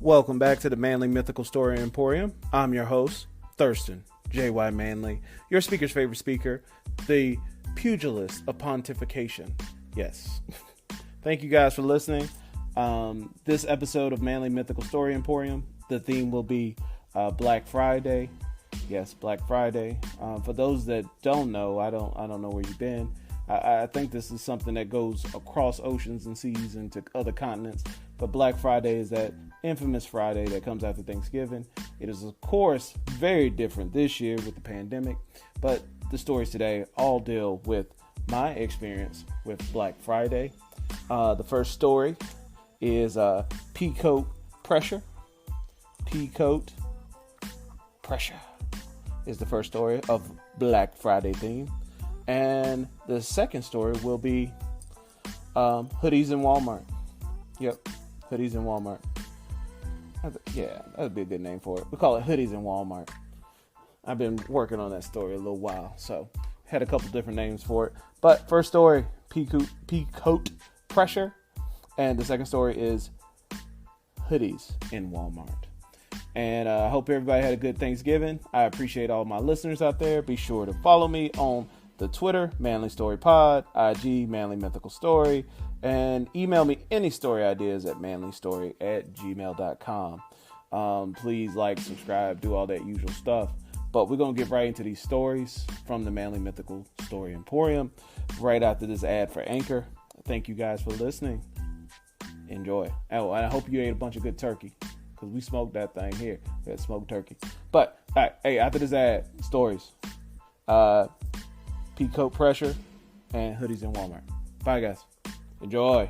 Welcome back to the Manly Mythical Story Emporium. I'm your host, Thurston J.Y. Manley, your speaker's favorite speaker, the pugilist of pontification. Yes. Thank you guys for listening. This episode of Manly Mythical Story Emporium, the theme will be Black Friday. Yes, Black Friday. For those that don't know, I don't know where you've been. I think this is something that goes across oceans and seas and to other continents. But Black Friday is that infamous Friday that comes after Thanksgiving. It is, of course, very different this year with the pandemic. But the stories today all deal with my experience with Black Friday. The first story is Peacoat Pressure. Peacoat Pressure is the first story of Black Friday theme. And the second story will be hoodies in Walmart. Yep, hoodies in Walmart. Yeah, that'd be a good name for it. We call it hoodies in Walmart. I've been working on that story a little while, so had a couple different names for it. But first story, Peacoat Pressure. And the second story is hoodies in Walmart. And I hope everybody had a good Thanksgiving. I appreciate all my listeners out there. Be sure to follow me on the Twitter, Manly Story Pod, IG, Manly Mythical Story, and email me any story ideas at manlystory@gmail.com. Please like, subscribe, do all that usual stuff. But we're going to get right into these stories from the Manly Mythical Story Emporium right after this ad for Anchor. Thank you guys for listening. Enjoy. Oh, and I hope you ate a bunch of good turkey, because we smoked that thing here. We had smoked turkey. But, all right, hey, after this ad, stories. Peacoat Pressure and hoodies in Walmart. Bye, guys. Enjoy.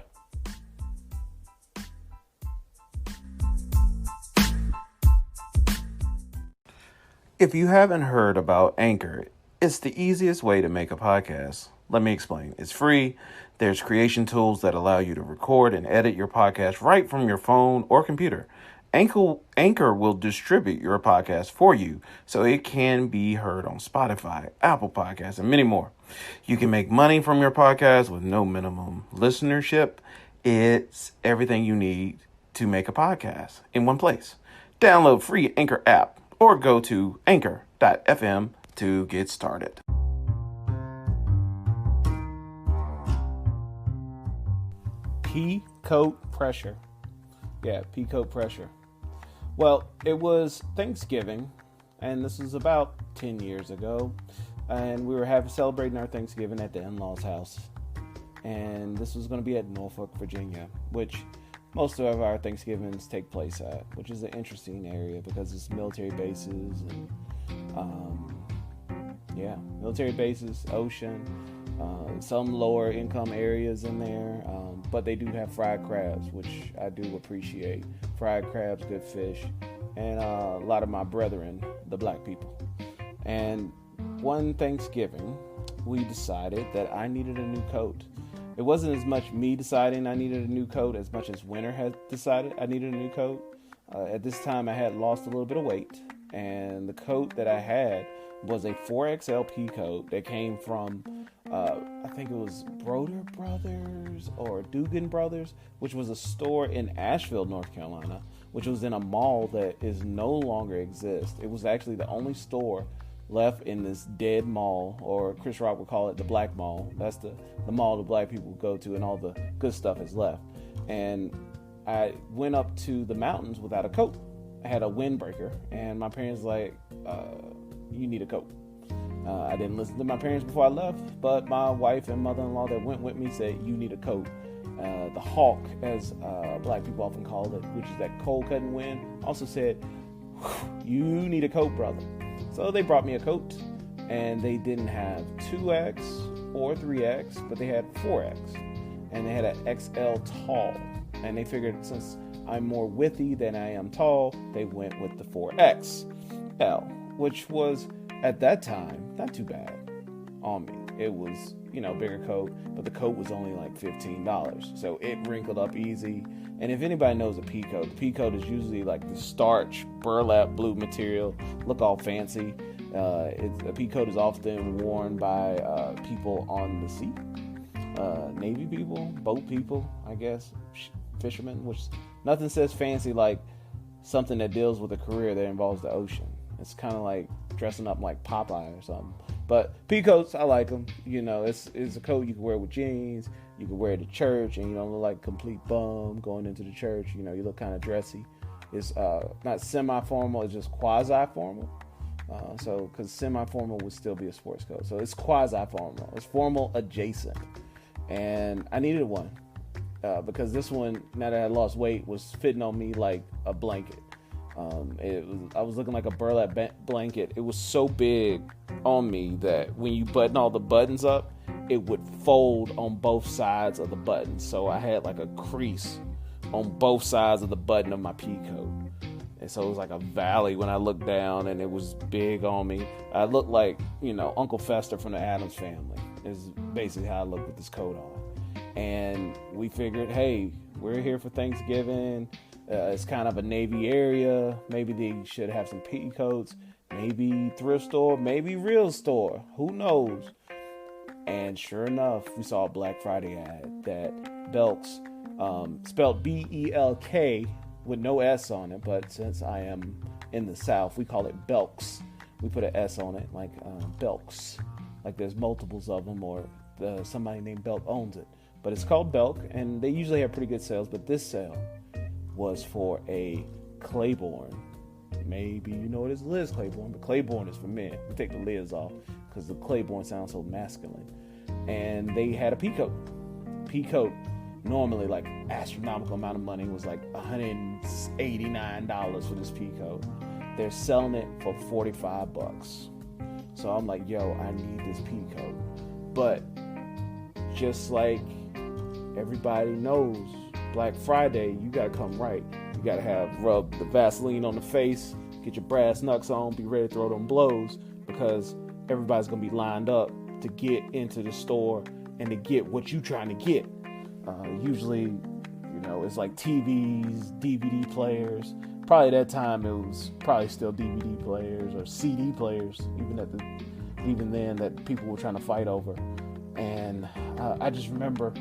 If you haven't heard about Anchor, it's the easiest way to make a podcast. Let me explain. It's free. There's creation tools that allow you to record and edit your podcast right from your phone or computer. Anchor will distribute your podcast for you so it can be heard on Spotify, Apple Podcasts, and many more. You can make money from your podcast with no minimum listenership. It's everything you need to make a podcast in one place. Download free Anchor app or go to anchor.fm to get started. Peacoat Pressure. Yeah, Peacoat Pressure. Well, it was Thanksgiving, and this was about 10 years ago, and we were celebrating our Thanksgiving at the in-laws' house, and this was going to be at Norfolk, Virginia, which most of our Thanksgivings take place at, which is an interesting area because it's military bases and, military bases, ocean, some lower income areas in there, but they do have fried crabs, which I do appreciate. Fried crabs, good fish, and a lot of my brethren, the black people. And one Thanksgiving, we decided that I needed a new coat. It wasn't as much me deciding I needed a new coat as much as winter had decided I needed a new coat. At this time, I had lost a little bit of weight, and the coat that I had was a 4XL Peacoat that came from, I think it was Broder Brothers or Dugan Brothers, which was a store in Asheville, North Carolina, which was in a mall that is no longer exists. It was actually the only store left in this dead mall, or Chris Rock would call it the Black Mall. That's the mall the black people go to, and all the good stuff is left. And I went up to the mountains without a coat. I had a windbreaker, and my parents like, you need a coat. I didn't listen to my parents before I left, but my wife and mother-in-law that went with me said, you need a coat. The hawk, as black people often call it, which is that cold cutting wind, also said, you need a coat, brother. So they brought me a coat, and they didn't have 2X or 3X, but they had 4X, and they had an XL tall, and they figured since I'm more widthy than I am tall, they went with the 4XL, which was at that time not too bad on me. It was, bigger coat, but the coat was only like $15, so it wrinkled up easy. And if anybody knows a peacoat, the peacoat is usually like the starch burlap blue material, look all fancy. A peacoat is often worn by people on the sea, Navy people, boat people, I guess, fishermen, which nothing says fancy like something that deals with a career that involves the ocean. It's kind of like dressing up like Popeye or something. But pea coats, I like them. It's a coat you can wear with jeans. You can wear it to church, and you don't look like a complete bum going into the church. You look kind of dressy. It's not semi-formal, it's just quasi-formal. Because semi-formal would still be a sports coat. So it's quasi-formal. It's formal adjacent. And I needed one because this one, now that I lost weight, was fitting on me like a blanket. I was looking like a burlap blanket. It was so big on me that when you button all the buttons up, it would fold on both sides of the button. So I had like a crease on both sides of the button of my pea coat. And so it was like a valley when I looked down, and it was big on me. I looked like, Uncle Fester from the Addams Family is basically how I looked with this coat on. And we figured, hey, we're here for Thanksgiving. It's kind of a Navy area. Maybe they should have some pea coats. Maybe thrift store. Maybe real store. Who knows? And sure enough, we saw a Black Friday ad that Belk's, spelled B-E-L-K with no S on it. But since I am in the South, we call it Belk's. We put an S on it, like Belk's. Like there's multiples of them, or somebody named Belk owns it. But it's called Belk, and they usually have pretty good sales. But this sale was for a Claiborne. Maybe you know what is Liz Claiborne, but Claiborne is for men. We take the Liz off because the Claiborne sounds so masculine. And they had a pea coat. Pea coat, normally like astronomical amount of money, was like $189 for this pea coat. They're selling it for $45. So I'm like, yo, I need this pea coat. But just like everybody knows, Black Friday, you gotta come right. You gotta rub the Vaseline on the face, get your brass knucks on, be ready to throw them blows, because everybody's gonna be lined up to get into the store and to get what you trying to get. Usually, it's like TVs, DVD players. Probably that time it was probably still DVD players or CD players, even then that people were trying to fight over. And I just remember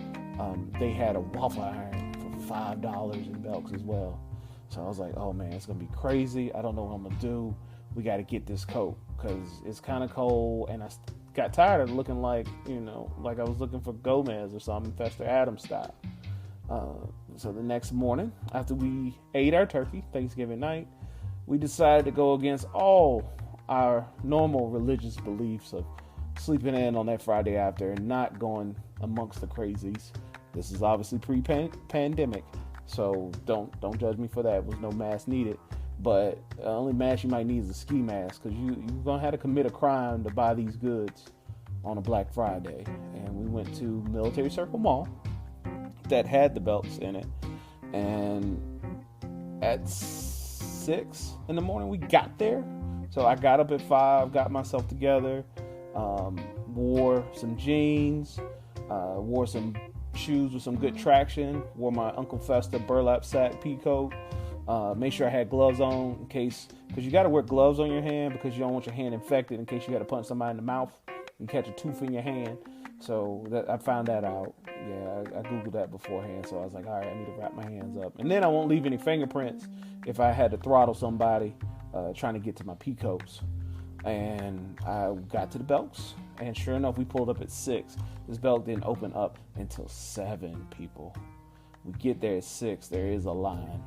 they had a waffle iron for $5 in Belk's as well. So I was like, oh man, it's gonna be crazy. I don't know what I'm gonna do. We got to get this coat because it's kind of cold, and I got tired of looking like I was looking for Gomez or something, Fester Addams style. So the next morning, after we ate our turkey, Thanksgiving night, we decided to go against all our normal religious beliefs of sleeping in on that Friday after and not going amongst the crazies. This is obviously pre-pandemic, so don't judge me for that. There was no mask needed, but the only mask you might need is a ski mask, because you're going to have to commit a crime to buy these goods on a Black Friday. And we went to Military Circle Mall that had the Belks in it, and at 6 in the morning we got there. So I got up at 5, got myself together, wore some jeans, wore some shoes with some good traction, wore my Uncle Fester burlap sack pea coat, made sure I had gloves on in case, because you got to wear gloves on your hand because you don't want your hand infected in case you got to punch somebody in the mouth and catch a tooth in your hand. So I found that out. Yeah, I Googled that beforehand. So I was like, all right, I need to wrap my hands up. And then I won't leave any fingerprints if I had to throttle somebody trying to get to my pea coats. And I got to the Belks, and sure enough, we pulled up at 6. This Belk didn't open up until 7, people. We get there at 6, there is a line.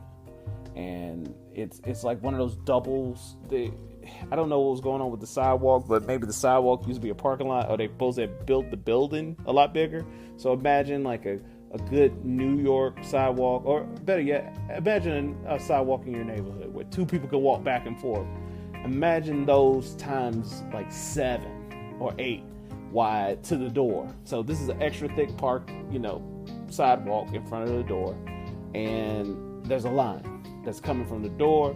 And it's like one of those doubles. I don't know what was going on with the sidewalk, but maybe the sidewalk used to be a parking lot, or they supposed to have built the building a lot bigger. So imagine like a good New York sidewalk, or better yet, imagine a sidewalk in your neighborhood where 2 people can walk back and forth. Imagine those times like 7 or 8 wide to the door. So this is an extra thick sidewalk in front of the door, and there's a line that's coming from the door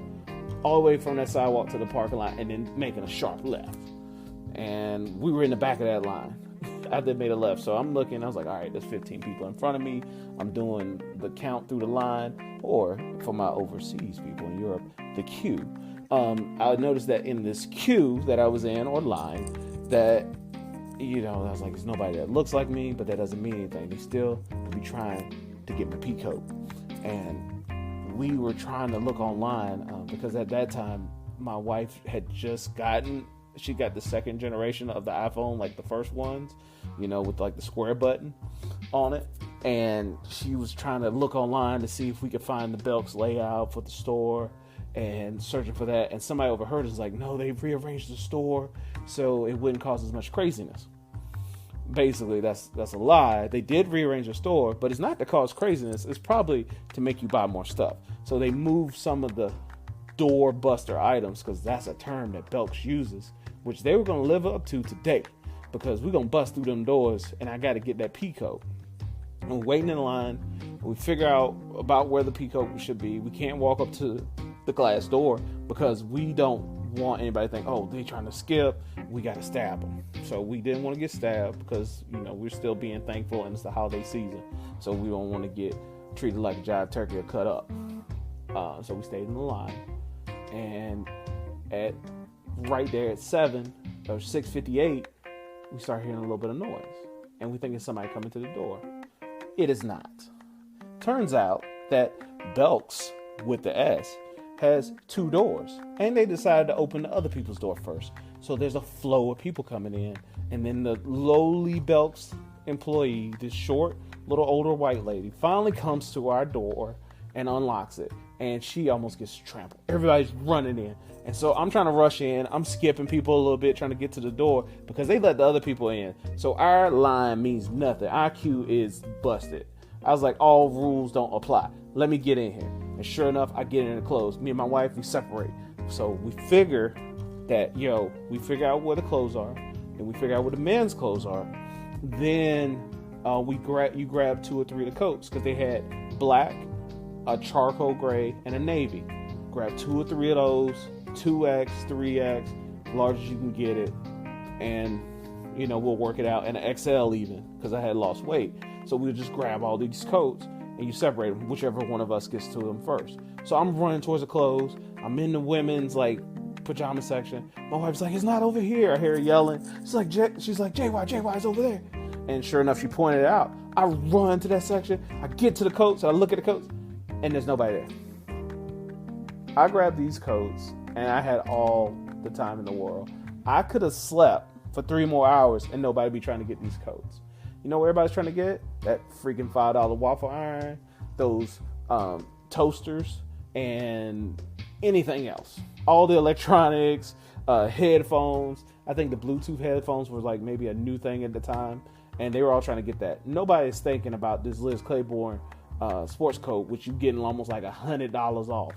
all the way from that sidewalk to the parking lot, and then making a sharp left. And we were in the back of that line after they made a left. So I'm looking, I was like, all right, there's 15 people in front of me. I'm doing the count through the line, or for my overseas people in Europe, the queue. I noticed that in this queue that I was in, or line, that, I was like, there's nobody that looks like me, but that doesn't mean anything. They still be trying to get my pea coat. And we were trying to look online because at that time my wife had just she got the second generation of the iPhone, like the first ones, with like the square button on it. And she was trying to look online to see if we could find the Belk's layout for the store and searching for that. And somebody overheard us like, no, they've rearranged the store so it wouldn't cause as much craziness. Basically, that's a lie. They did rearrange the store, but it's not to cause craziness. It's probably to make you buy more stuff. So they moved some of the door buster items, because that's a term that Belk's uses, which they were going to live up to today, because we're going to bust through them doors and I got to get that P code. We're waiting in line. We figure out about where the P code should be. We can't walk up to the glass door because we don't want anybody to think, oh, they're trying to skip. We got to stab them. So we didn't want to get stabbed because, we're still being thankful and it's the holiday season. So we don't want to get treated like a jive turkey or cut up. So we stayed in the line. And right there at 7 or 6:58, we start hearing a little bit of noise. And we think it's somebody coming to the door. It is not. Turns out that Belk's, with the S, has 2 doors. And they decided to open the other people's door first. So there's a flow of people coming in. And then the lowly Belk's employee, this short, little older white lady, finally comes to our door and unlocks it. And she almost gets trampled. Everybody's running in. And so I'm trying to rush in. I'm skipping people a little bit, trying to get to the door because they let the other people in. So our line means nothing. Our queue is busted. I was like, all rules don't apply. Let me get in here. And sure enough, I get in and close. Me and my wife, we separate. So we figure that, we figure out where the clothes are. And we figure out where the men's clothes are. Then you grab 2 or 3 of the coats because they had black, a charcoal gray, and a navy. Grab 2 or 3 of those, 2X, 3X, large as you can get it, and we'll work it out. And an XL even, because I had lost weight. So we'll just grab all these coats and you separate them, whichever one of us gets to them first. So I'm running towards the clothes. I'm in the women's pajama section. My wife's like, it's not over here. I hear her yelling. She's like, JY, it's over there. And sure enough, she pointed it out. I run to that section. I get to the coats. I look at the coats. And there's nobody there. I grabbed these coats and I had all the time in the world. I could have slept for 3 more hours and nobody be trying to get these coats. You know what everybody's trying to get? That freaking $5 waffle iron, those toasters, and anything else. All the electronics, headphones. I think the Bluetooth headphones were maybe a new thing at the time. And they were all trying to get that. Nobody's thinking about this Liz Claiborne sports coat, which you're getting almost $100 off.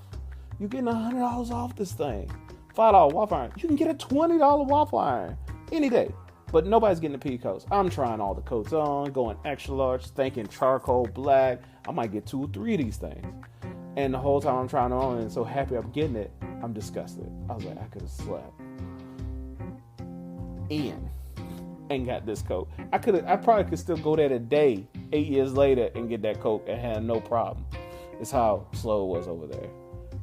You're getting $100 off this thing. $5 waffle iron. You can get a $20 waffle iron any day. But nobody's getting the pea coats. I'm trying all the coats on, going extra large, thinking charcoal, black. I might get 2 or 3 of these things. And the whole time I'm trying on and so happy I'm getting it, I'm disgusted. I was like, I could have slept in and got this coat. I probably could still go there today, 8 years later, and get that coat and have no problem. It's how slow it was over there.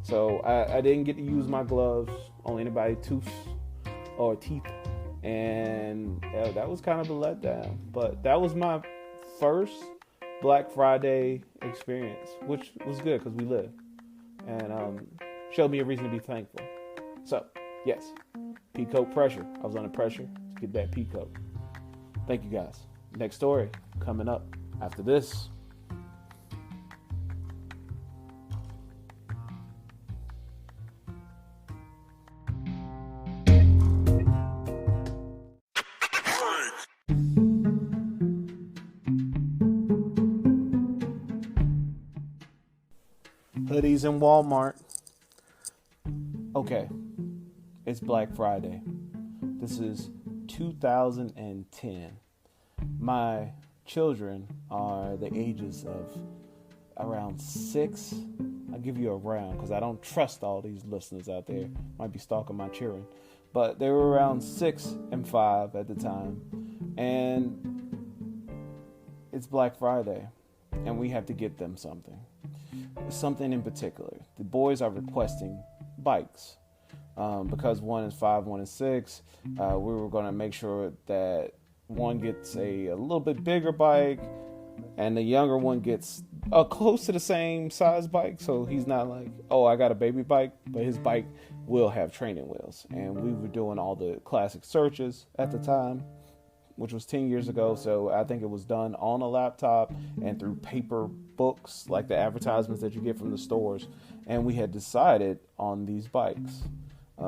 So I didn't get to use my gloves on anybody's tooth or teeth. And that was kind of a letdown. But that was my first Black Friday experience, which was good because we lived. And showed me a reason to be thankful. So, yes, peacoat pressure. I was under pressure to get that peacoat. Thank you guys. Next story coming up after this. Hoodies in Walmart. Okay, it's Black Friday. This is 2010. My children are the ages of around 6. I'll give you a round because I don't trust all these listeners out there. Might be stalking my children. But they were around 6 and 5 at the time. And it's Black Friday. And we have to get them something. Something in particular. The boys are requesting bikes. Because one is 5, one is 6, we were going to make sure that one gets a little bit bigger bike, And the younger one gets close to the same size bike. So he's not like, oh, I got a baby bike, but his bike will have training wheels. And we were doing all the classic searches at the time, which was 10 years ago. So I think it was done on a laptop and through paper books, like the advertisements that you get from the stores. And we had decided on these bikes.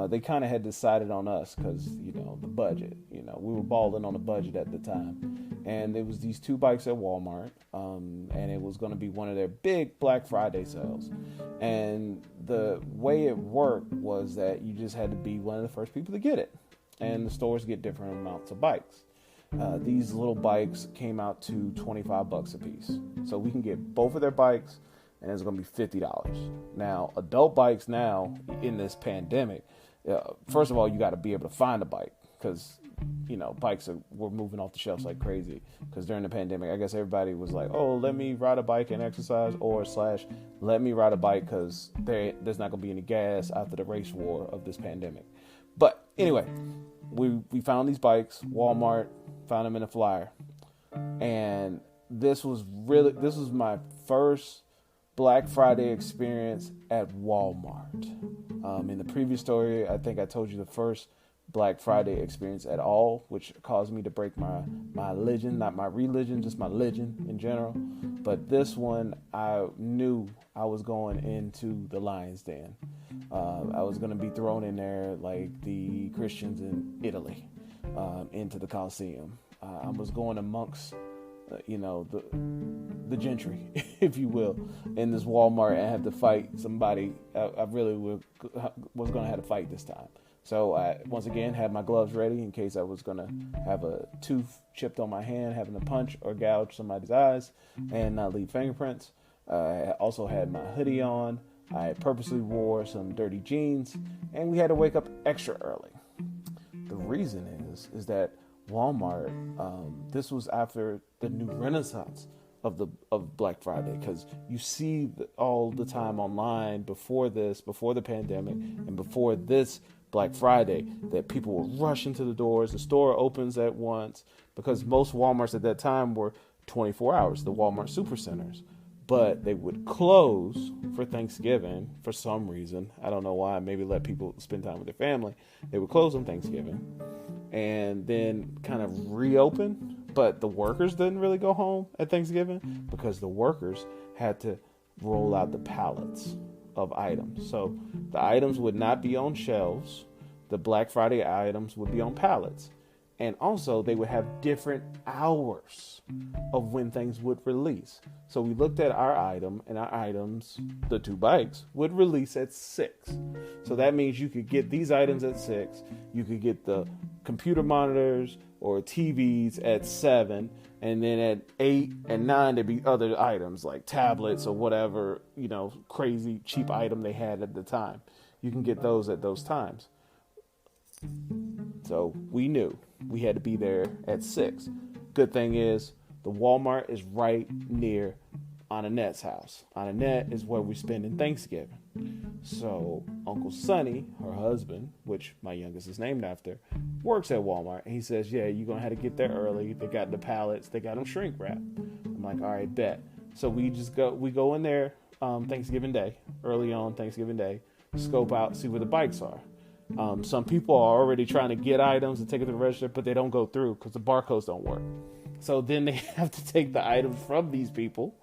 They kind of had decided on us because, the budget, we were balling on a budget at the time. And it was these 2 bikes at Walmart. And it was going to be one of their big Black Friday sales. And the way it worked was that you just had to be one of the first people to get it. And the stores get different amounts of bikes. These little bikes came out to $25 a piece. So we can get both of their bikes, and it's going to be $50. Now, adult bikes now in this pandemic, first of all, you got to be able to find a bike because, bikes were moving off the shelves like crazy because during the pandemic, I guess everybody was like, oh, let me ride a bike and exercise / let me ride a bike because there's not going to be any gas after the race war of this pandemic. But anyway, we found these bikes, Walmart, found them in a flyer. And this was my first Black Friday experience at Walmart. In the previous story, I think I told you the first Black Friday experience at all, which caused me to break my religion, not my religion, just my religion in general. But this one, I knew I was going into the lion's den. I was going to be thrown in there like the Christians in Italy, into the Colosseum. I was going amongst, the gentry, if you will, in this Walmart and have to fight somebody. I really was going to have to fight this time. So I, once again, had my gloves ready in case I was going to have a tooth chipped on my hand, having to punch or gouge somebody's eyes and not leave fingerprints. I also had my hoodie on. I purposely wore some dirty jeans, and we had to wake up extra early. The reason is that Walmart, this was after the new renaissance of Black Friday, because you see all the time online before the pandemic and before this Black Friday, that people will rush into the doors. The store opens at once because most Walmarts at that time were 24 hours, the Walmart supercenters. But they would close for Thanksgiving for some reason. I don't know why. Maybe let people spend time with their family. They would close on Thanksgiving and then kind of reopen. But the workers didn't really go home at Thanksgiving because the workers had to roll out the pallets of items. So the items would not be on shelves. The Black Friday items would be on pallets. And also they would have different hours of when things would release. So we looked at our item, and our items, the 2 bikes, would release at 6. So that means you could get these items at 6. You could get the computer monitors or TVs at 7. And then at 8 and 9, there'd be other items like tablets or whatever, crazy cheap item they had at the time. You can get those at those times. So we knew we had to be there at 6. Good thing is the Walmart is right near Annette's house. Annette is where we're spending Thanksgiving. So Uncle Sonny, her husband, which my youngest is named after, works at Walmart. And he says, yeah, you're going to have to get there early. They got the pallets. They got them shrink wrapped. I'm like, all right, bet. So we go in there Thanksgiving Day, early on Thanksgiving Day, scope out, see where the bikes are. Some people are already trying to get items and take it to the register, but they don't go through because the barcodes don't work. So then they have to take the items from these people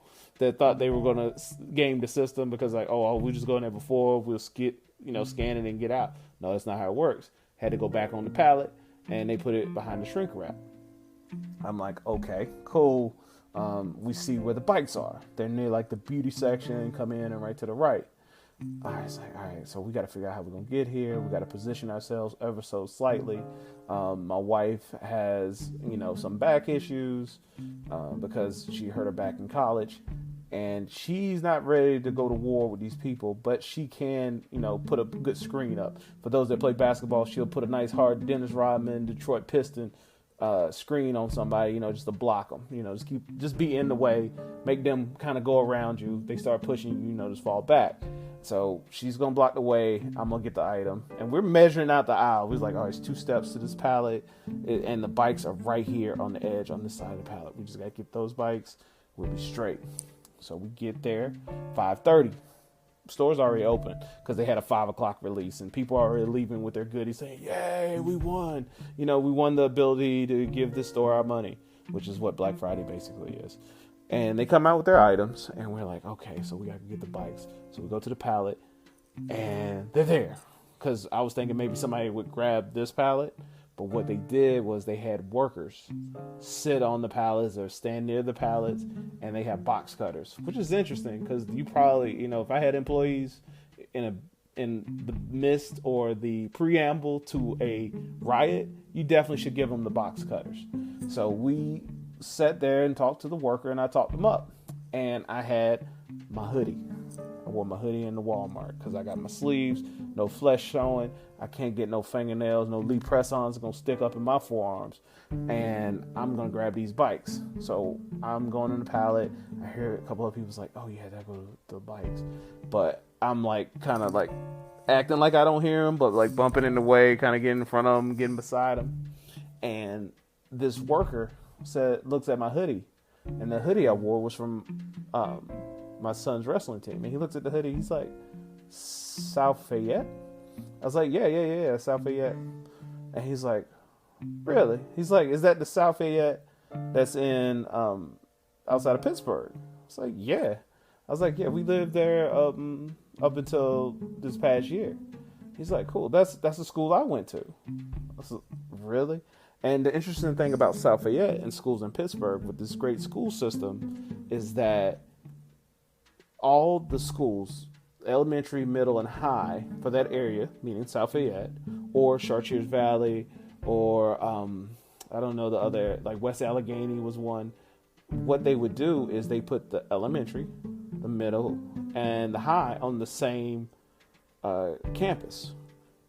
that thought they were going to game the system because we just go in there before, we'll scan it and get out. No, that's not how it works. Had to go back on the pallet and they put it behind the shrink wrap. I'm like, okay, cool. We see where the bikes are. They're near like the beauty section, come in and right to the right. All right, so we got to figure out how we're going to get here. We got to position ourselves ever so slightly. My wife has, some back issues because she hurt her back in college. And she's not ready to go to war with these people, but she can, put a good screen up. For those that play basketball, she'll put a nice hard Dennis Rodman, Detroit Piston screen on somebody, just to block them. Just be in the way, make them kind of go around you. They start pushing you, just fall back. So she's going to block the way. I'm going to get the item. And we're measuring out the aisle. We're like, all right, it's 2 steps to this pallet. And the bikes are right here on the edge on this side of the pallet. We just got to get those bikes. We'll be straight. So we get there, 5:30. Store's already open because they had a 5 o'clock release, and people are already leaving with their goodies saying, yay, we won. We won the ability to give this store our money, which is what Black Friday basically is. And they come out with their items, and we're like, okay, so we got to get the bikes. So we go to the pallet, and they're there. Because I was thinking maybe somebody would grab this pallet, but what they did was they had workers sit on the pallets or stand near the pallets, and they have box cutters, which is interesting because you probably, if I had employees in the midst or the preamble to a riot, you definitely should give them the box cutters. So we sat there and talked to the worker, and I talked them up, and I had my hoodie. I wore my hoodie in the Walmart because I got my sleeves, no flesh showing. I can't get no fingernails, no Lee press-ons going to stick up in my forearms. And I'm going to grab these bikes. So I'm going in the pallet. I hear a couple of people's like, oh, yeah, that go to the bikes. But I'm kind of acting like I don't hear them, but bumping in the way, kind of getting in front of them, getting beside them. And this worker looks at my hoodie. And the hoodie I wore was from my son's wrestling team. And he looks at the hoodie. He's like, South Fayette? I was like, yeah, South Fayette. And he's like, really? He's like, is that the South Fayette that's in outside of Pittsburgh? I was like, yeah. I was like, yeah, we lived there up until this past year. He's like, cool. That's the school I went to. I was like, really? And the interesting thing about South Fayette and schools in Pittsburgh with this great school system is that all the schools, elementary, middle, and high for that area, meaning South Fayette, or Chartiers Valley, or I don't know the other, like West Allegheny was one. What they would do is they put the elementary, the middle, and the high on the same campus.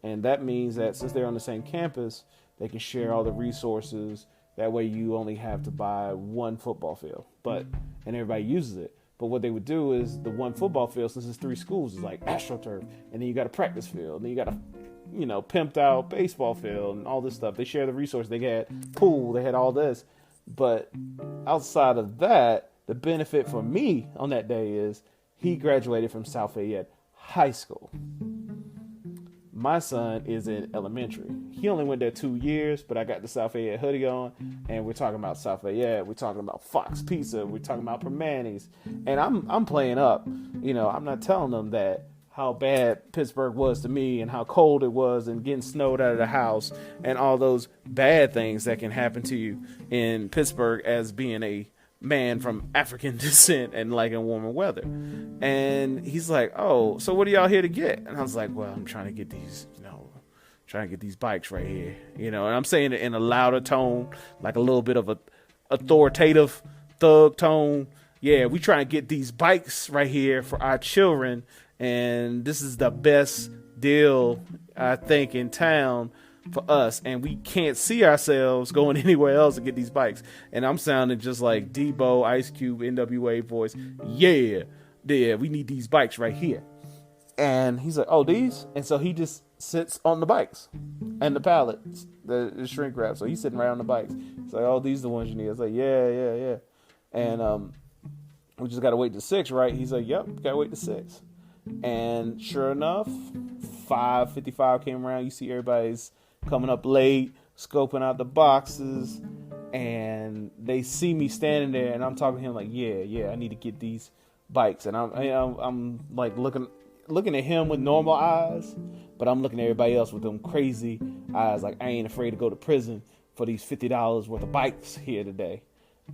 And that means that since they're on the same campus, they can share all the resources. That way you only have to buy one football field, and everybody uses it. But what they would do is the one football field, since it's 3 schools, is like AstroTurf. And then you got a practice field. And then you got a, pimped out baseball field and all this stuff. They share the resources. They had pool. They had all this. But outside of that, the benefit for me on that day is he graduated from South Fayette High School. My son is in elementary. He only went there 2 years, but I got the South Fayette hoodie on, and we're talking about South Fayette. We're talking about Fox Pizza. We're talking about Permanis, and I'm playing up. I'm not telling them that how bad Pittsburgh was to me and how cold it was and getting snowed out of the house and all those bad things that can happen to you in Pittsburgh as being a man from African descent and in warmer weather. And he's like, oh, so what are y'all here to get? And I was like, well, I'm trying to get these bikes right here, and I'm saying it in a louder tone, like a little bit of a authoritative thug tone. Yeah, we trying to get these bikes right here for our children, and this is the best deal I think in town for us, and we can't see ourselves going anywhere else to get these bikes. And I'm sounding just like Debo, Ice Cube, NWA voice. Yeah, we need these bikes right here. And he's like, oh, these? And so he just sits on the bikes and the pallets, the shrink wrap. So he's sitting right on the bikes. He's like, oh, these are the ones you need. I was like, yeah. And we just got to wait to 6, right? He's like, yep, got to wait to 6. And sure enough, 5:55 came around. You see everybody's coming up late, scoping out the boxes, and they see me standing there, and I'm talking to him like, yeah, I need to get these bikes. And I'm like looking at him with normal eyes, but I'm looking at everybody else with them crazy eyes, like I ain't afraid to go to prison for these $50 worth of bikes here today.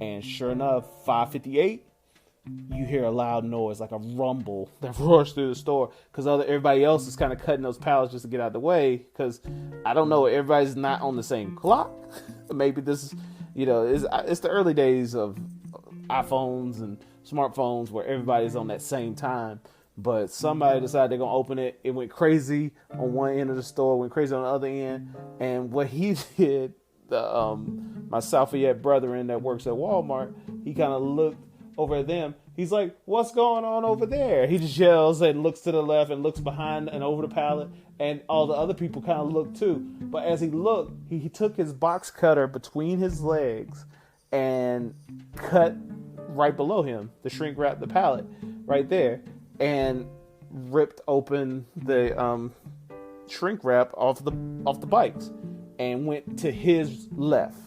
And sure enough, 5:58, you hear a loud noise, like a rumble that roars through the store, because everybody else is kind of cutting those pallets just to get out of the way, because I don't know, everybody's not on the same clock. Maybe this is, it's the early days of iPhones and smartphones where everybody's on that same time, but somebody decided they're going to open it. It went crazy on one end of the store, went crazy on the other end, and what he did, my South Fayette brethren that works at Walmart, he kind of looked over at them. He's like, what's going on over there? He just yells and looks to the left and looks behind and over the pallet, and all the other people kind of look too. But as he looked, he took his box cutter between his legs and cut right below him, the shrink wrap, the pallet right there, and ripped open the shrink wrap off the bikes and went to his left.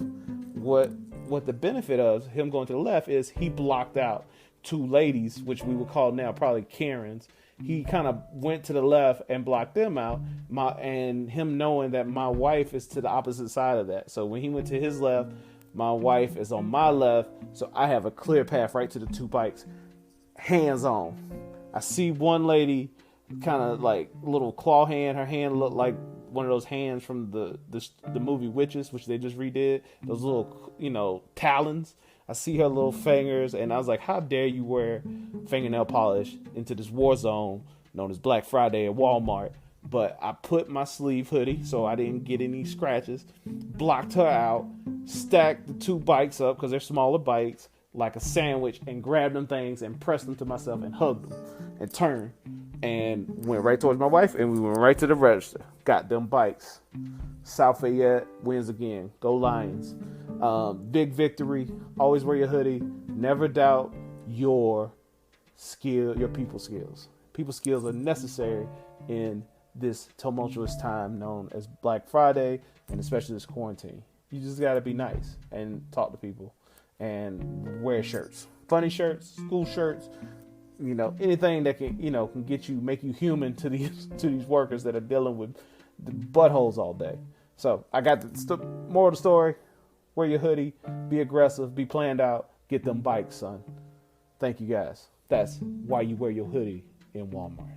What the benefit of him going to the left is he blocked out two ladies, which we would call now probably Karens. He kind of went to the left and blocked them out. And him knowing that my wife is to the opposite side of that. So when he went to his left, my wife is on my left. So I have a clear path right to the two bikes. Hands on. I see one lady kind of like little claw hand. Her hand looked like one of those hands from the movie Witches, which they just redid. Those little, talons. I see her little fingers, and I was like, how dare you wear fingernail polish into this war zone known as Black Friday at Walmart? But I put my sleeve hoodie so I didn't get any scratches, blocked her out, stacked the two bikes up because they're smaller bikes like a sandwich, and grabbed them things and pressed them to myself and hugged them and turned and went right towards my wife, and we went right to the register. Got them bikes. South Fayette wins again. Go Lions. Big victory. Always wear your hoodie. Never doubt your skill, your people skills. People skills are necessary in this tumultuous time known as Black Friday, and especially this quarantine. You just got to be nice and talk to people and wear shirts. Funny shirts, school shirts, anything that can get you, make you human to these workers that are dealing with the buttholes all day. So I got the moral of the story: wear your hoodie, be aggressive, be planned out, get them bikes, son. Thank you guys. That's why you wear your hoodie in Walmart.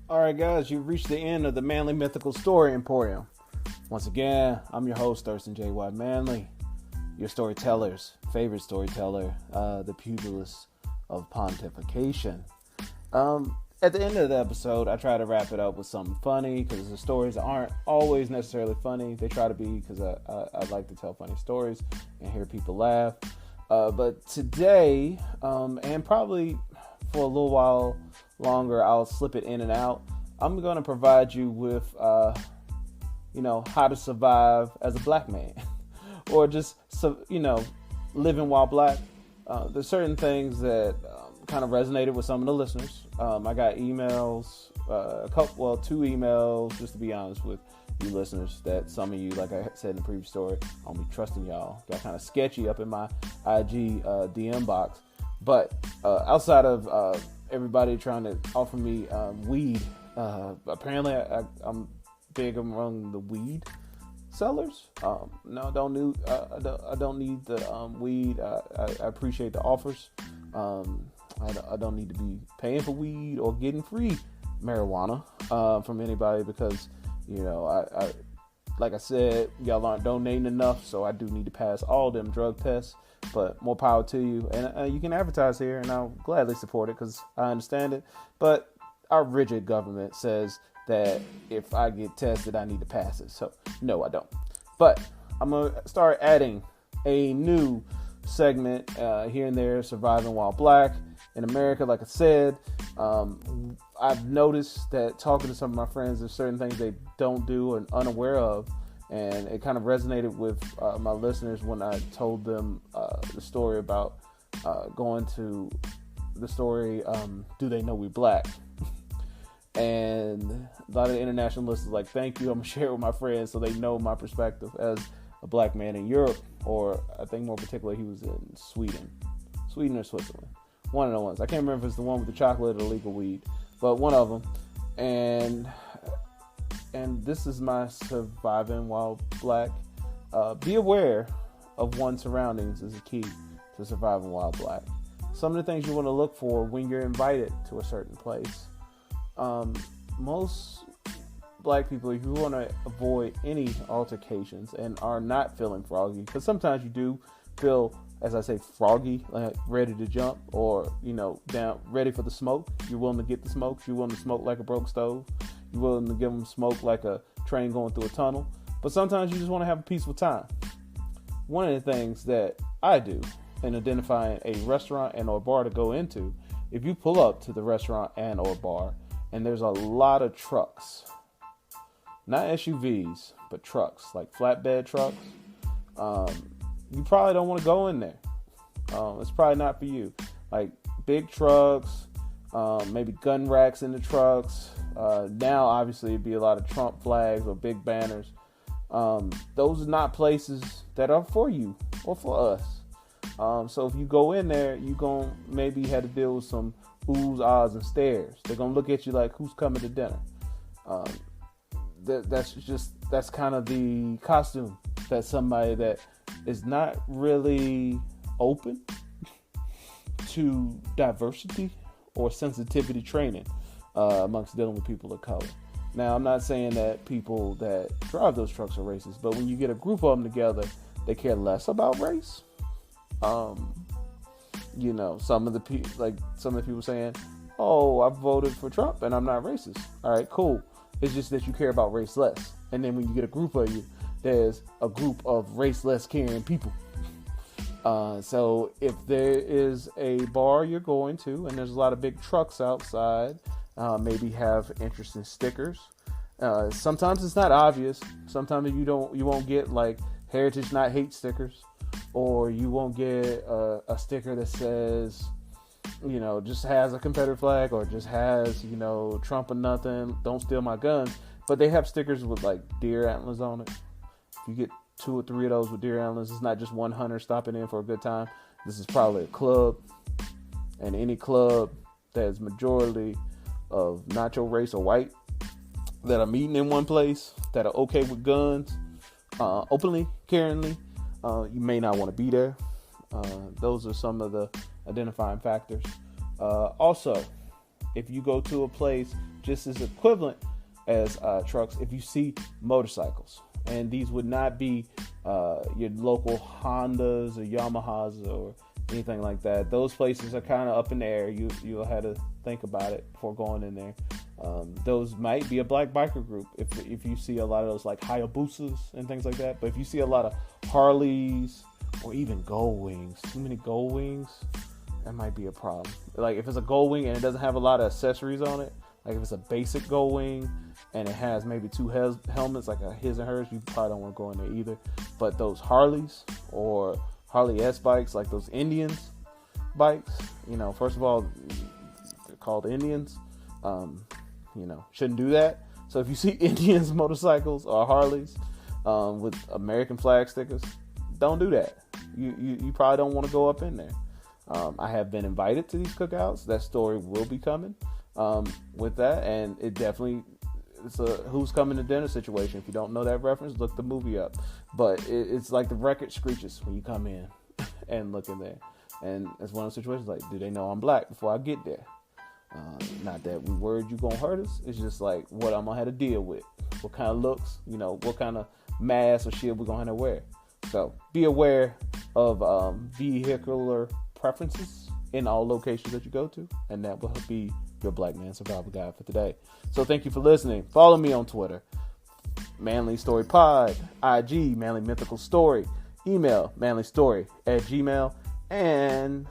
Alright guys, you've reached the end of the Manly Mythical Story Emporium. Once again, I'm your host, Thurston J. Watt Manley, your storyteller's favorite storyteller, the pugilist of pontification. At the end of the episode, I try to wrap it up with something funny, because the stories aren't always necessarily funny. They try to be, because I like to tell funny stories and hear people laugh. But today, and probably for a little while longer, I'll slip it in and out. I'm going to provide you with, how to survive as a black man or just, living while black. There's certain things that kind of resonated with some of the listeners. I got emails, two emails, just to be honest with you listeners, that some of you, like I said in the previous story, I'll be trusting y'all. Got kind of sketchy up in my IG DM box. But outside of everybody trying to offer me weed, apparently I'm big among the weed sellers. No, I don't need the weed. I appreciate the offers. I don't need to be paying for weed or getting free marijuana from anybody, because I like I said, y'all aren't donating enough, so I do need to pass all them drug tests. But more power to you, and you can advertise here, and I'll gladly support it because I understand it. But our rigid government says that if I get tested, I need to pass it. So no, I don't. But I'm gonna start adding a new segment here and there, surviving while black in America. Like I said, I've noticed that talking to some of my friends, there's certain things they don't do and unaware of. And it kind of resonated with my listeners when I told them the story about going to the story, Do They Know We Black? And a lot of the international listeners like, thank you, I'm going to share it with my friends so they know my perspective as a black man in Europe, or I think more particularly he was in Sweden or Switzerland. One of the ones. I can't remember if it's the one with the chocolate or the legal weed, but one of them. And this is my surviving while black. Be aware of one's surroundings is a key to surviving while black. Some of the things you want to look for when you're invited to a certain place. Most black people, if you want to avoid any altercations and are not feeling froggy, because sometimes you do feel, as I say, froggy, like ready to jump, or down, ready for the smoke. You're willing to get the smoke. You're willing to smoke like a broke stove. You're willing to give them smoke like a train going through a tunnel. But sometimes you just want to have a peaceful time. One of the things that I do in identifying a restaurant and or bar to go into, if you pull up to the restaurant and or bar and there's a lot of trucks, not SUVs, but trucks, like flatbed trucks, you probably don't want to go in there. It's probably not for you. Like big trucks, maybe gun racks in the trucks. Now, obviously, it'd be a lot of Trump flags or big banners. Those are not places that are for you or for us. So if you go in there, you're going to maybe have to deal with some oohs, ahs, and stares. They're going to look at you like, who's coming to dinner? That's kind of the costume that somebody that is not really open to diversity or sensitivity training amongst dealing with people of color. Now, I'm not saying that people that drive those trucks are racist, but when you get a group of them together, they care less about race. Some of the people saying, "Oh, I voted for Trump and I'm not racist." All right, cool. It's just that you care about race less. And then when you get a group of you, there's a group of race less caring people. So if there is a bar you're going to and there's a lot of big trucks outside, maybe have interesting stickers. Sometimes it's not obvious. Sometimes you won't get like heritage not hate stickers, or you won't get a sticker that says, just has a Confederate flag, or just has, Trump or nothing, don't steal my guns. But they have stickers with like deer antlers on it. If you get 2 or 3 of those with deer antlers, it's not just one hunter stopping in for a good time. This is probably a club, and any club that is majority of not your race or white that are meeting in one place, that are okay with guns, openly, caringly, you may not want to be there. Those are some of the identifying factors. Also, if you go to a place just as equivalent as trucks, if you see motorcycles, and these would not be your local Hondas or Yamahas or anything like that. Those places are kind of up in the air. You'll have to think about it before going in there. Those might be a black biker group if you see a lot of those like Hayabusas and things like that. But if you see a lot of Harleys or even Gold Wings, too many Gold Wings, that might be a problem. Like if it's a Gold Wing and it doesn't have a lot of accessories on it, like if it's a basic Gold Wing and it has maybe 2 helmets, like a his and hers, you probably don't want to go in there either. But those Harleys or Harley S bikes, like those Indians bikes, first of all, they're called Indians. Shouldn't do that. So if you see Indians motorcycles or Harleys with American flag stickers, don't do that. You probably don't want to go up in there. I have been invited to these cookouts. That story will be coming with that, and it's a who's coming to dinner situation. If you don't know that reference, look the movie up. But it's like the record screeches when you come in and look in there. And it's one of those situations like, do they know I'm black before I get there? Not that we worried you gonna hurt us. It's just like what I'm gonna have to deal with. What kind of looks, what kind of mask or shit we're gonna have to wear. So be aware of vehicular preferences in all locations that you go to, and that will be your Black Man Survival Guide for today. So thank you for listening. Follow me on Twitter, Manly Story Pod, IG Manly Mythical Story, email manlystory@gmail, and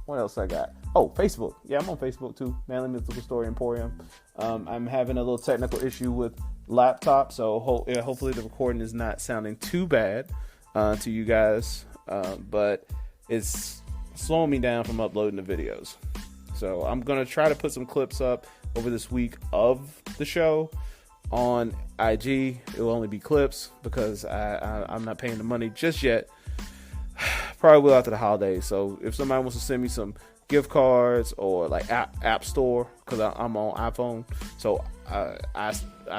what else I got? Oh, Facebook. Yeah, I'm on Facebook too, Manly Mythical Story Emporium. I'm having a little technical issue with laptop, so hopefully the recording is not sounding too bad to you guys, but it's slowing me down from uploading the videos. So I'm going to try to put some clips up over this week of the show on IG. It will only be clips because I'm not paying the money just yet. Probably will after the holidays. So if somebody wants to send me some gift cards or like app store, because I'm on iPhone, so I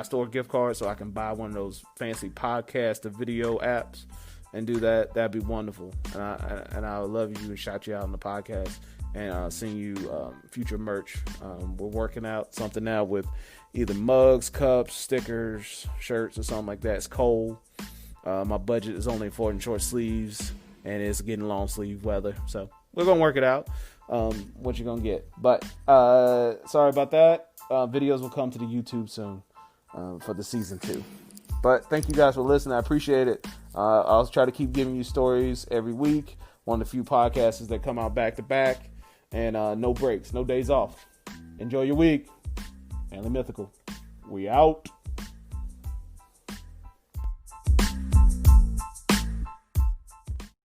store gift cards so I can buy one of those fancy podcast to video apps and do that. That'd be wonderful. And I would love you and shout you out on the podcast and send you future merch. We're working out something now with either mugs, cups, stickers, shirts, or something like that. It's cold. My budget is only for short sleeves, and it's getting long sleeve weather. So we're going to work it out, what you're going to get. But sorry about that. Videos will come to the YouTube soon. for the season 2. But thank you guys for listening. I appreciate it. I'll try to keep giving you stories every week. One of the few podcasts that come out back to back, and no breaks, no days off. Enjoy your week. Family Mythical. We out.